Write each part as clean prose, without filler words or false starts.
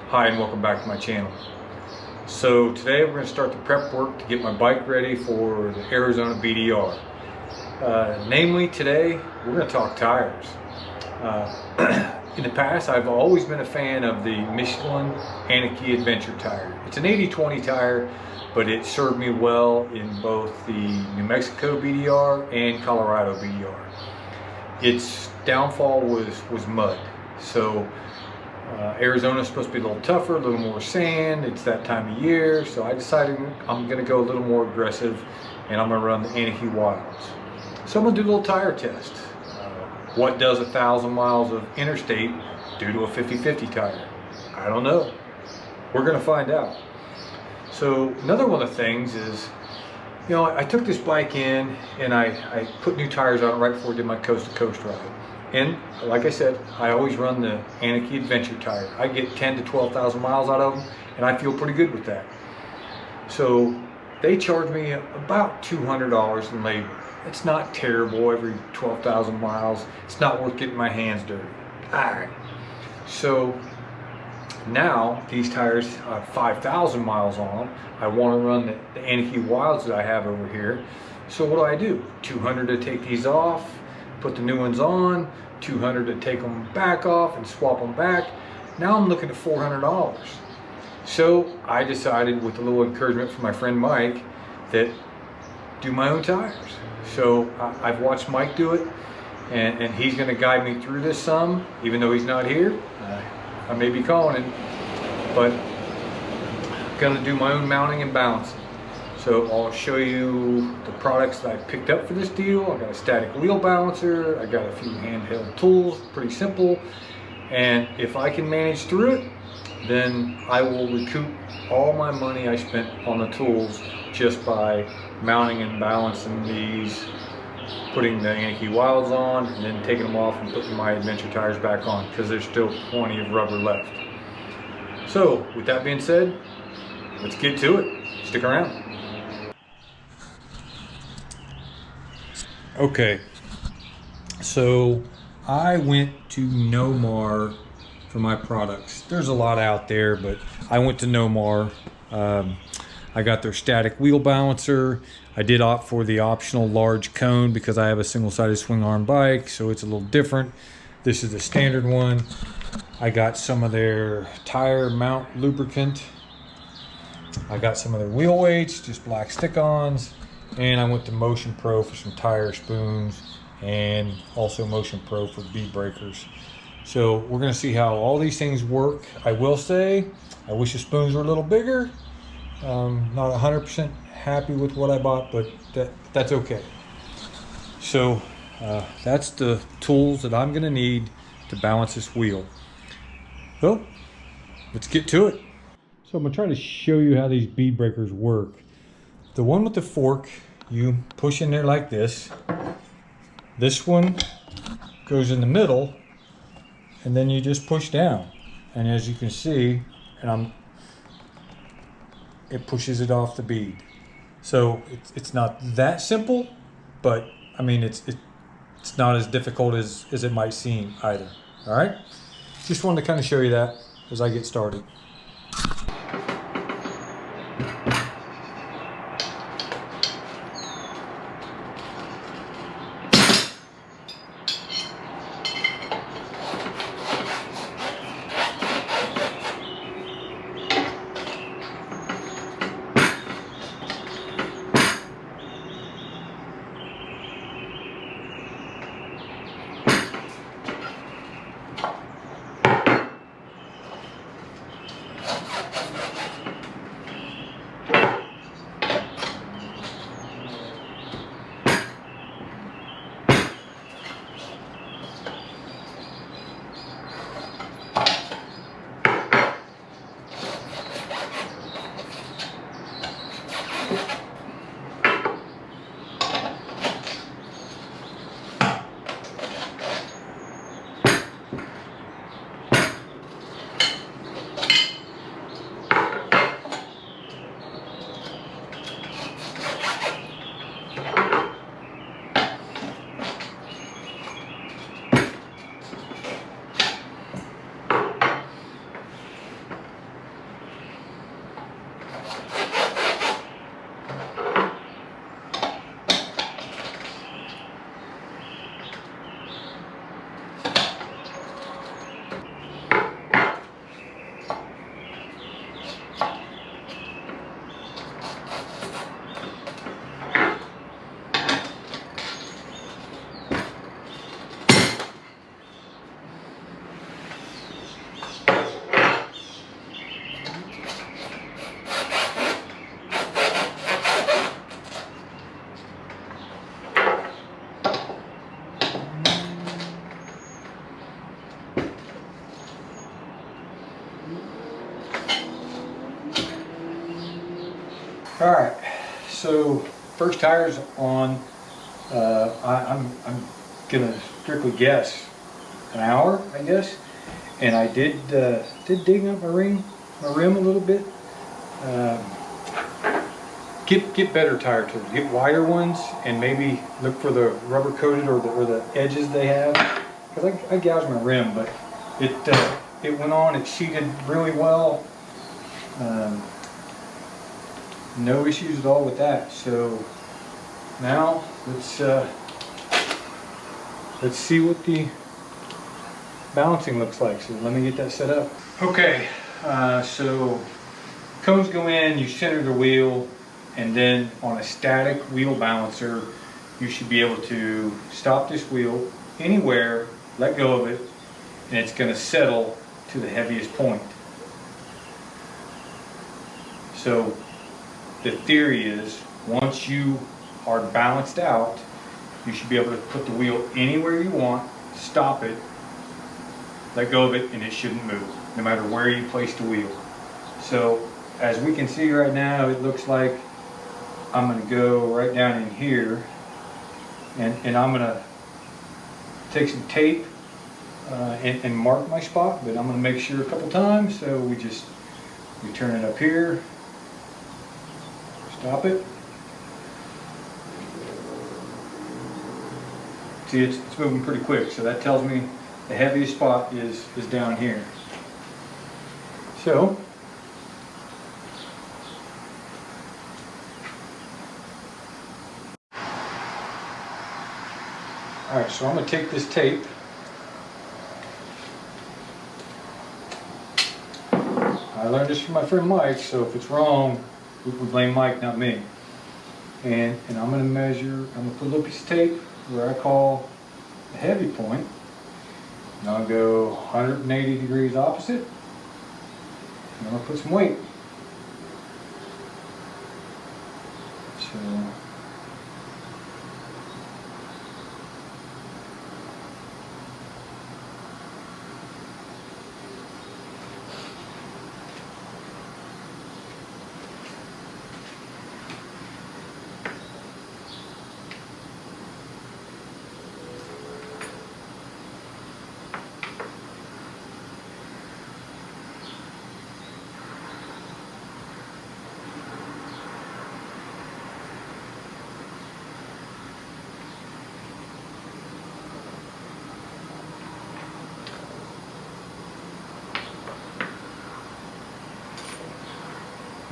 Hi and welcome back to my channel. So today we're going to start the prep work to get my bike ready for the Arizona BDR. Namely today we're going to talk tires. In the past I've always been a fan of the Michelin Anarchy Adventure tire. It's an 80/20 tire, but it served me well in both the New Mexico BDR and Colorado BDR. Its downfall was mud. So Arizona's supposed to be a little tougher, a little more sand. It's that time of year, so I decided I'm going to go a little more aggressive, and I'm going to run the Anarchy Wilds. So I'm going to do a little tire test. What does 1,000 miles of interstate do to a 50/50 tire? I don't know. We're going to find out. So another one of the things is, you know, I took this bike in and I put new tires on it right before I did my coast-to-coast ride. And like I said, I always run the Anarchy Adventure tire. I get 10 to 12,000 miles out of them, and I feel pretty good with that. So they charge me about $200 in labor. It's not terrible every 12,000 miles. It's not worth getting my hands dirty. All right. So now these tires have 5,000 miles on them. I want to run the Anarchy Wilds that I have over here. So what do? $200 to take these off, put the new ones on, $200 to take them back off and swap them back. Now I'm looking at $400. So I decided, with a little encouragement from my friend Mike, that do my own tires. So I've watched Mike do it, and he's going to guide me through this some, even though he's not here. I may be calling him, but I'm going to do my own mounting and balancing. So I'll show you the products that I picked up for this deal. I got a static wheel balancer, I got a few handheld tools, pretty simple. And if I can manage through it, then I will recoup all my money I spent on the tools just by mounting and balancing these, putting the Anarchy Wilds on, and then taking them off and putting my adventure tires back on, because there's still plenty of rubber left. So with that being said, let's get to it. Stick around. Okay, so I went to Nomar for my products. There's a lot out there, but I went to Nomar. I got their static wheel balancer. I did opt for the optional large cone because I have a single-sided swing arm bike, so it's a little different. This is the standard one. I got some of their tire mount lubricant. I got some of their wheel weights, just black stick-ons. And I went to Motion Pro for some tire spoons, and also Motion Pro for bead breakers. So we're going to see how all these things work. I will say, I wish the spoons were a little bigger. Not 100% happy with what I bought, but that's okay. So that's the tools that I'm going to need to balance this wheel. So let's get to it. So I'm going to try to show you how these bead breakers work. The one with the fork, you push in there like this. This one goes in the middle, and then you just push down. And as you can see, it pushes it off the bead. So it's not that simple, but I mean it's not as difficult as it might seem either. All right, just wanted to kind of show you that as I get started. All right, so first tire's on. I'm gonna strictly guess an hour, I guess. And I did dig up my rim a little bit. Get better tire tools. Get wider ones, and maybe look for the rubber coated or the edges they have. Because I gouged my rim, but it went on. It sheeted really well. No issues at all with that. So now let's see what the balancing looks like. So let me get that set up. Okay, so cones go in, you center the wheel, and then on a static wheel balancer, you should be able to stop this wheel anywhere, let go of it, and it's going to settle to the heaviest point. So the theory is, once you are balanced out, you should be able to put the wheel anywhere you want, stop it, let go of it, and it shouldn't move, no matter where you place the wheel. So as we can see right now, it looks like I'm going to go right down in here, and I'm going to take some tape and mark my spot, but I'm going to make sure a couple times. So we turn it up here, stop it. See, it's moving pretty quick, so that tells me the heaviest spot is down here. So all right, so I'm going to take this tape. I learned this from my friend Mike, so if it's wrong, we blame Mike, not me. And I'm going to measure, I'm going to put a little piece of tape where I call the heavy point. And I'll go 180 degrees opposite. And I'm going to put some weight. So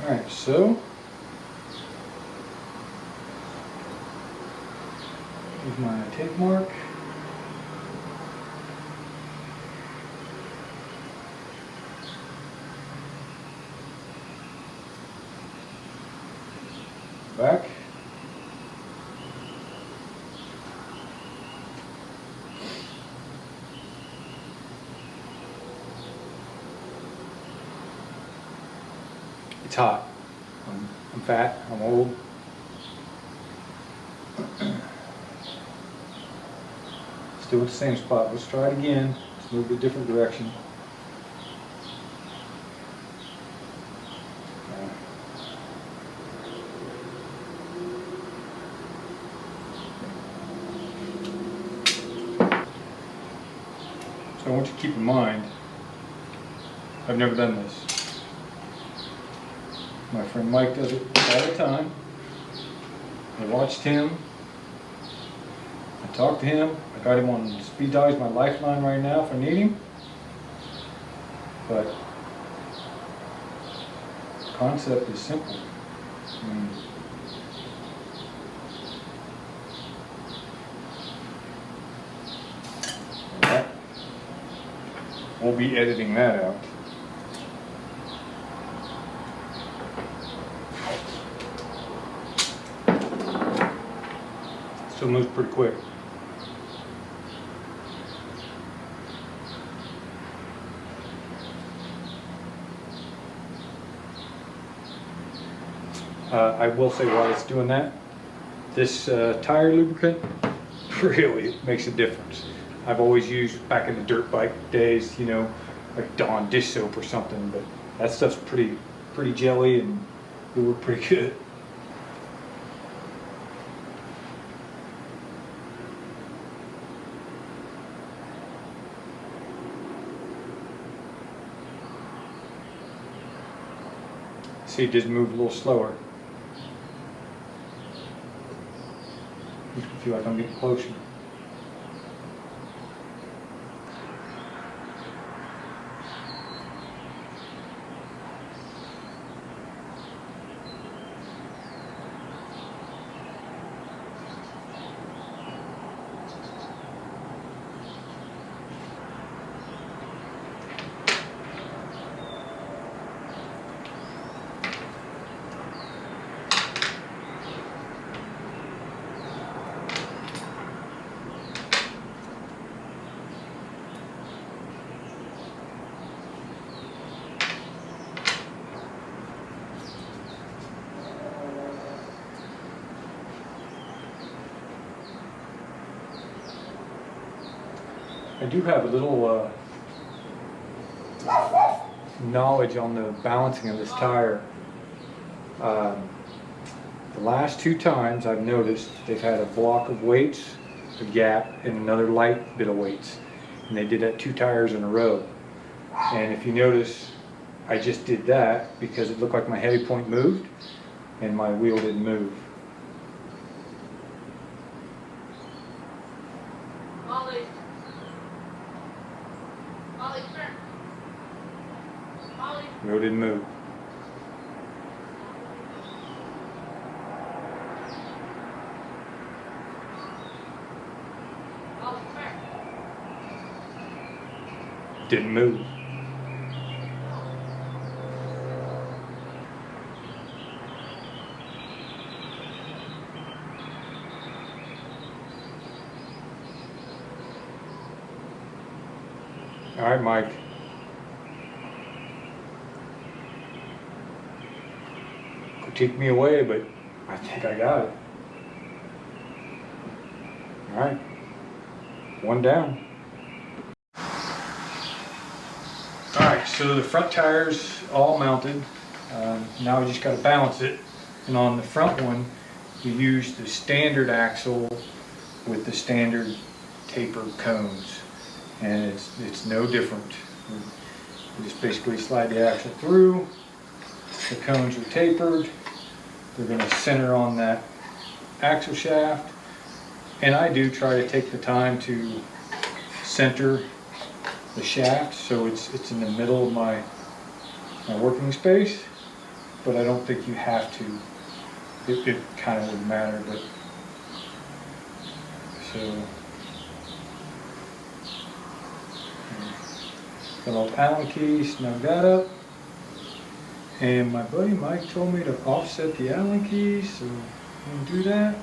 alright, so here's my tape mark. Back. It's hot. I'm fat. I'm old. Still at the same spot. Let's try it again. Let's move a different direction. So I want you to keep in mind, I've never done this. My friend Mike does it all the time. I watched him. I talked to him. I got him on speed dial. He's my lifeline right now if I need him. But the concept is simple. We'll be editing that out. Still moves pretty quick. I will say while it's doing that, this tire lubricant really makes a difference. I've always used, back in the dirt bike days, you know, like Dawn dish soap or something, but that stuff's pretty jelly and it worked pretty good. See, it just moved a little slower. I feel like I'm getting closer. I do have a little knowledge on the balancing of this tire. The last 2 times I've noticed they've had a block of weights, a gap, and another light bit of weights. And they did that 2 tires in a row. And if you notice, I just did that because it looked like my heavy point moved and my wheel didn't move. Wheel didn't move. Didn't move. All right, Mike. Critique me away, but I think I got it. All right. 1 down. All right, so the front tire's all mounted. Now we just got to balance it. And on the front one, we use the standard axle with the standard tapered cones. And it's no different. We just basically slide the axle through. The cones are tapered. They're going to center on that axle shaft. And I do try to take the time to center the shaft so it's in the middle of my working space. But I don't think you have to. It kind of wouldn't matter, but so the little Allen key, snug that up. And my buddy Mike told me to offset the Allen keys, so I'm gonna do that.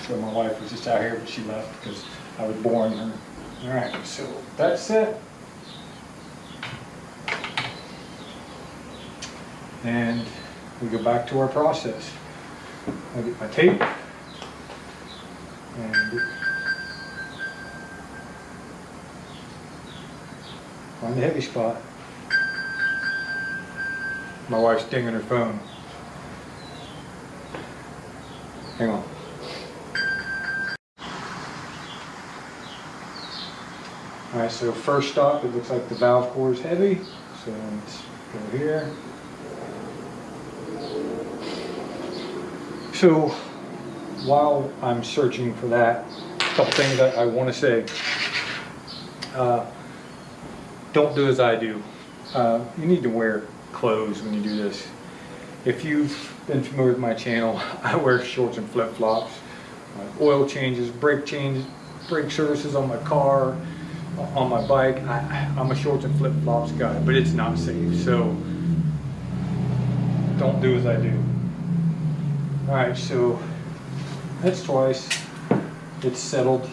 So my wife was just out here, but she left because I was boring her. All right, so that's set. And we go back to our process. I get my tape and find the heavy spot. My wife's dinging her phone. Hang on. Alright, so first stop, it looks like the valve core is heavy. So let's go here. So while I'm searching for that, a couple things that I want to say. Don't do as I do. You need to wear clothes when you do this. If you've been familiar with my channel, I wear shorts and flip-flops. Oil changes, brake services on my car, on my bike. I'm a shorts and flip-flops guy, but it's not safe. So don't do as I do. All right, so that's twice. It's settled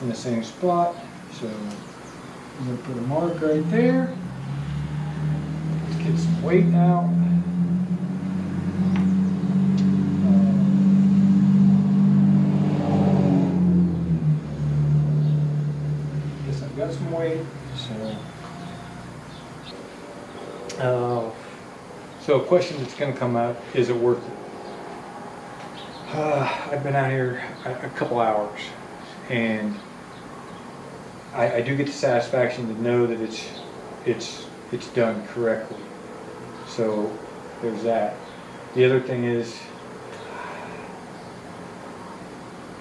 in the same spot. So I'm going to put a mark right there. Let's get some weight out. right. So a question that's going to come up: is it worth it? I've been out here a couple hours, and I do get the satisfaction to know that it's done correctly. So there's that. The other thing is,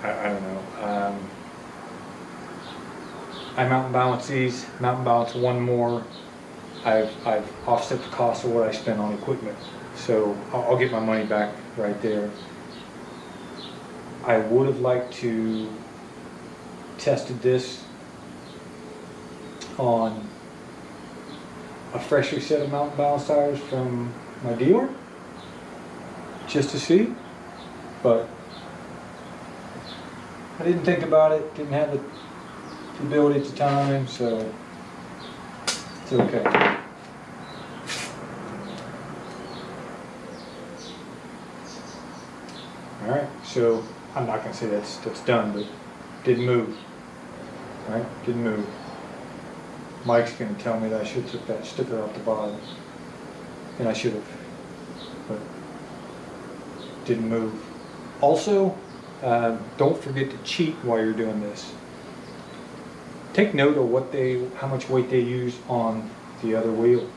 I don't know. I mountain balance these. Mountain balance one more. I've offset the cost of what I spent on equipment, so I'll get my money back right there. I would have liked to tested this on a freshly set of mountain balance tires from my dealer, just to see, but I didn't think about it, didn't have the ability at the time, so it's okay. Alright, so I'm not going to say that's done, but didn't move. Alright, didn't move. Mike's going to tell me that I should have took that sticker off the bottom, and I should have, but didn't move. Also, don't forget to cheat while you're doing this. Take note of how much weight they use on the other wheel.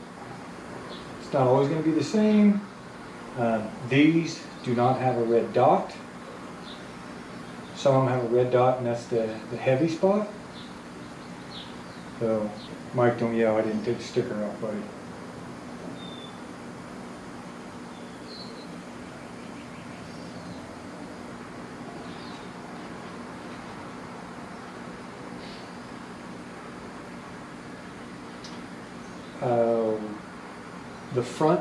It's not always going to be the same. These do not have a red dot. Some of them have a red dot, and that's the heavy spot. So, Mike, don't yell, I didn't take the sticker off, buddy. The front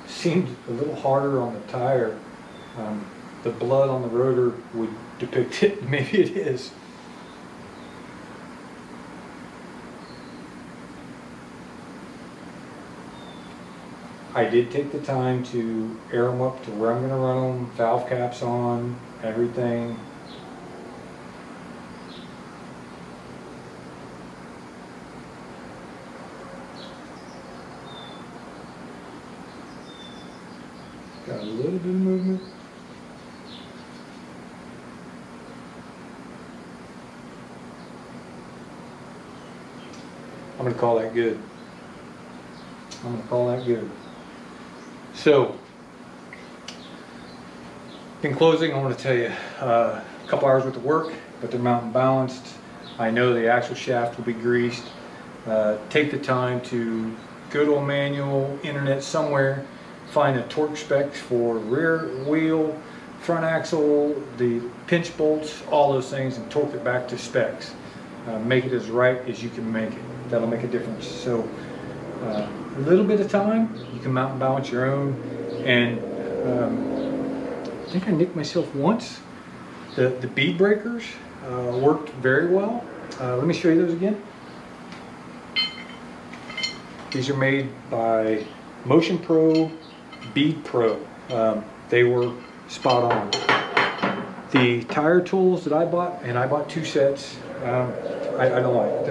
seemed a little harder on the tire. The blood on the rotor would depict it. Maybe it is. I did take the time to air them up to where I'm going to run them, valve caps on, everything. Got a little bit of movement. I'm going to call that good. I'm going to call that good. So, in closing, I want to tell you a couple hours worth of work, but they're mountain balanced. I know the axle shaft will be greased. Take the time to go to a manual, internet somewhere, find the torque specs for rear wheel, front axle, the pinch bolts, all those things, and torque it back to specs. Make it as right as you can make it. That'll make a difference. So a little bit of time, you can mountain balance your own. And I think I nicked myself once. The bead breakers worked very well. Let me show you those again. These are made by Motion Pro Bead Pro. They were spot on. The tire tools that I bought, and I bought 2 sets, I don't like.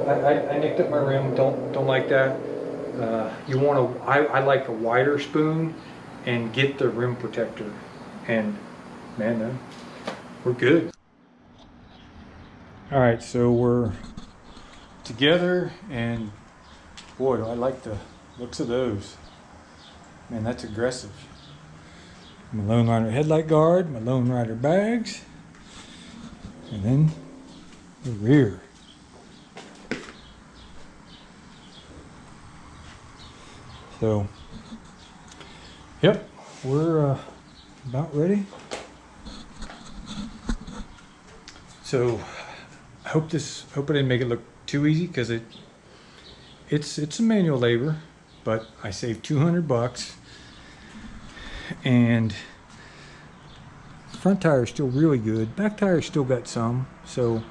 I nicked up my rim. Don't like that. You want to. I like a wider spoon, and get the rim protector. And man, we're good. All right, so we're together, and boy, do I like the looks of those. Man, that's aggressive. My Lone Rider headlight guard, my Lone Rider bags, and then the rear. So, yep, we're about ready. So, I hope I didn't make it look too easy, because it's a manual labor, but I saved $200, and front tire is still really good. Back tire still got some, so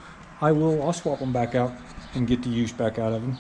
I'll swap them back out and get the use back out of them.